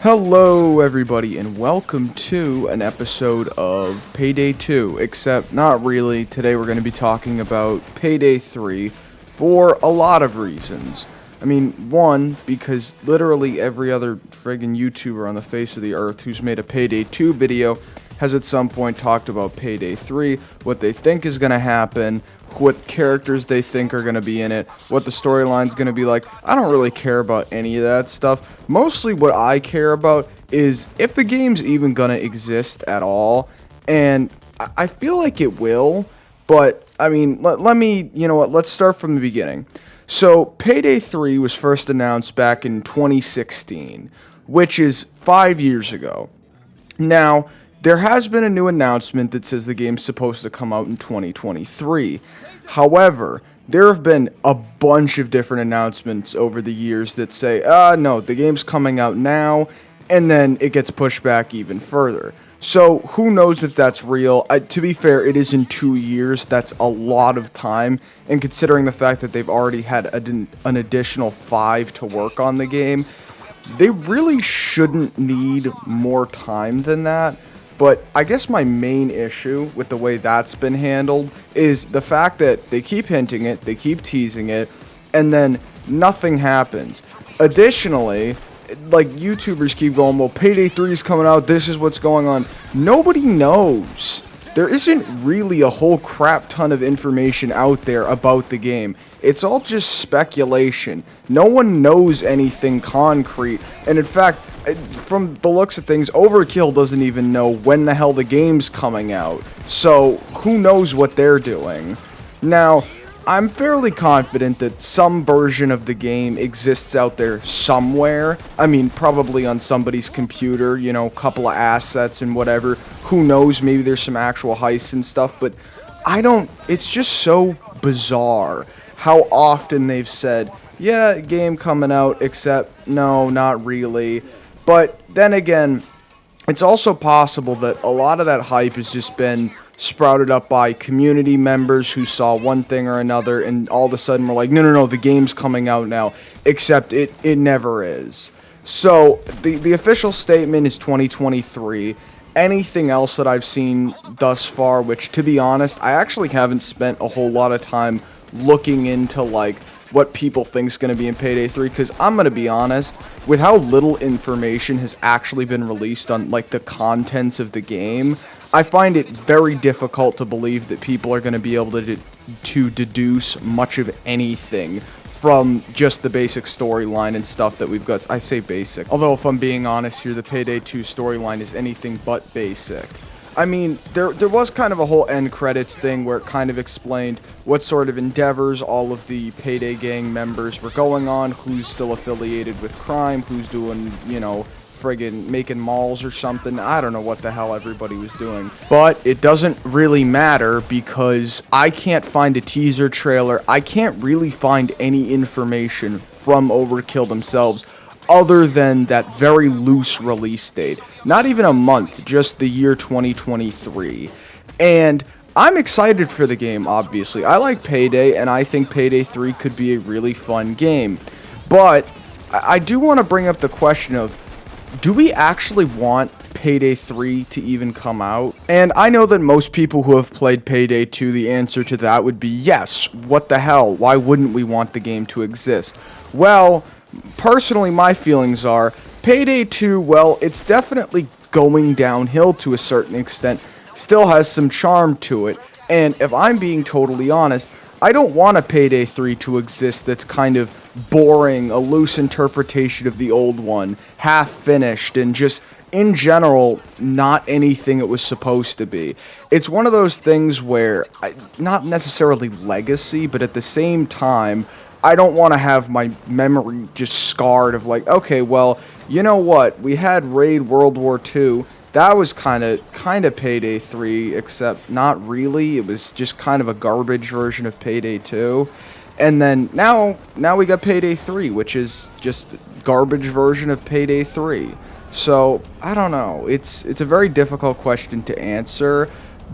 Hello everybody and welcome to an episode of Payday 2, except not really. Today we're going to be talking about Payday 3 for a lot of reasons. I mean, one, because literally every other friggin' YouTuber on the face of the earth who's made a Payday 2 video has at some point talked about Payday 3, what they think is going to happen, what characters they think are going to be in it, what the storyline's going to be like. I don't really care about any of that stuff. Mostly what I care about is if the game's even going to exist at all, and I feel like it will, but, I mean, let me, you know what, let's start from the beginning. So, Payday 3 was first announced back in 2016, which is 5 years ago. Now, there has been a new announcement that says the game's supposed to come out in 2023. However, there have been a bunch of different announcements over the years that say, no, the game's coming out now, and then it gets pushed back even further. So, who knows if that's real? To be fair, it is in 2 years. That's a lot of time, and considering the fact that they've already had an additional 5 to work on the game, they really shouldn't need more time than that. But I guess my main issue with the way that's been handled is the fact that they keep hinting it, they keep teasing it, and then nothing happens. Additionally, like, YouTubers keep going, well, Payday 3 is coming out, this is what's going on. Nobody knows. There isn't really a whole crap ton of information out there about the game. It's all just speculation. No one knows anything concrete, and in fact, from the looks of things, Overkill doesn't even know when the hell the game's coming out. So, who knows what they're doing? Now, I'm fairly confident that some version of the game exists out there somewhere. I mean, probably on somebody's computer, you know, a couple of assets and whatever. Who knows, maybe there's some actual heists and stuff, but it's just so bizarre how often they've said, yeah, game coming out, except, no, not really. But then again, it's also possible that a lot of that hype has just been sprouted up by community members who saw one thing or another, and all of a sudden we're like, no, the game's coming out now, except it never is. So, the official statement is 2023. Anything else that I've seen thus far, which, to be honest, I actually haven't spent a whole lot of time looking into, like, what people think is going to be in Payday 3, because I'm going to be honest, with how little information has actually been released on, like, the contents of the game, I find it very difficult to believe that people are going to be able to deduce much of anything from just the basic storyline and stuff that we've got. I say basic, although if I'm being honest here, the Payday 2 storyline is anything but basic. I mean, there was kind of a whole end credits thing where it kind of explained what sort of endeavors all of the Payday gang members were going on, who's still affiliated with crime, who's doing, you know, friggin' making malls or something. I don't know what the hell everybody was doing. But it doesn't really matter because I can't find a teaser trailer. I can't really find any information from Overkill themselves other than that very loose release date. Not even a month, just the year 2023. And I'm excited for the game, obviously. I like Payday, and I think Payday 3 could be a really fun game. But I do want to bring up the question of, do we actually want Payday 3 to even come out? And I know that most people who have played Payday 2, the answer to that would be yes. What the hell? Why wouldn't we want the game to exist? Well, personally, my feelings are, Payday 2, well, it's definitely going downhill to a certain extent, still has some charm to it, and if I'm being totally honest, I don't want a Payday 3 to exist that's kind of boring, a loose interpretation of the old one, half-finished, and just, in general, not anything it was supposed to be. It's one of those things where, not necessarily legacy, but at the same time, I don't want to have my memory just scarred of like, okay, well, you know what, we had Raid World War II, that was kind of Payday 3, except not really, it was just kind of a garbage version of Payday 2, and then now we got Payday 3, which is just garbage version of Payday 3, so, I don't know, it's a very difficult question to answer,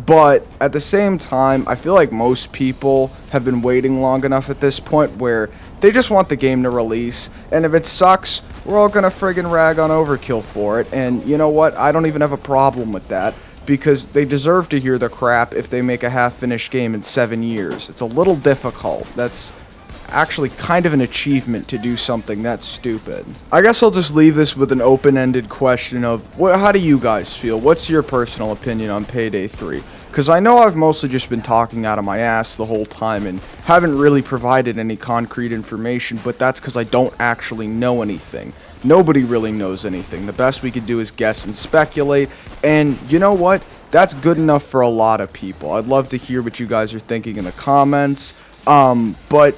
But at the same time, I feel like most people have been waiting long enough at this point where they just want the game to release, and if it sucks, we're all gonna friggin' rag on Overkill for it, and you know what, I don't even have a problem with that, because they deserve to hear the crap if they make a half-finished game in 7 years. It's a little difficult. That's actually kind of an achievement to do something that stupid. I guess I'll just leave this with an open-ended question of, how do you guys feel? What's your personal opinion on Payday 3? Because I know I've mostly just been talking out of my ass the whole time and haven't really provided any concrete information, but that's because I don't actually know anything. Nobody really knows anything. The best we could do is guess and speculate, and you know what? That's good enough for a lot of people. I'd love to hear what you guys are thinking in the comments, but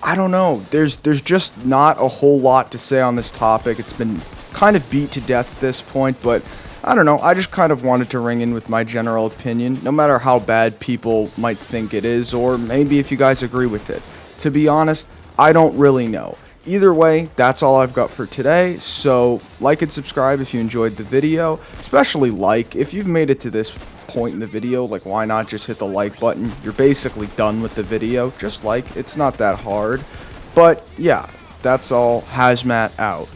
I don't know. There's just not a whole lot to say on this topic. It's been kind of beat to death at this point, but I don't know. I just kind of wanted to ring in with my general opinion, no matter how bad people might think it is, or maybe if you guys agree with it. To be honest, I don't really know. Either way, that's all I've got for today, so like and subscribe if you enjoyed the video, especially like. If you've made it to this point in the video, like, why not just hit the like button? You're basically done with the video. Just like, it's not that hard. But yeah, that's all. Hazmat out.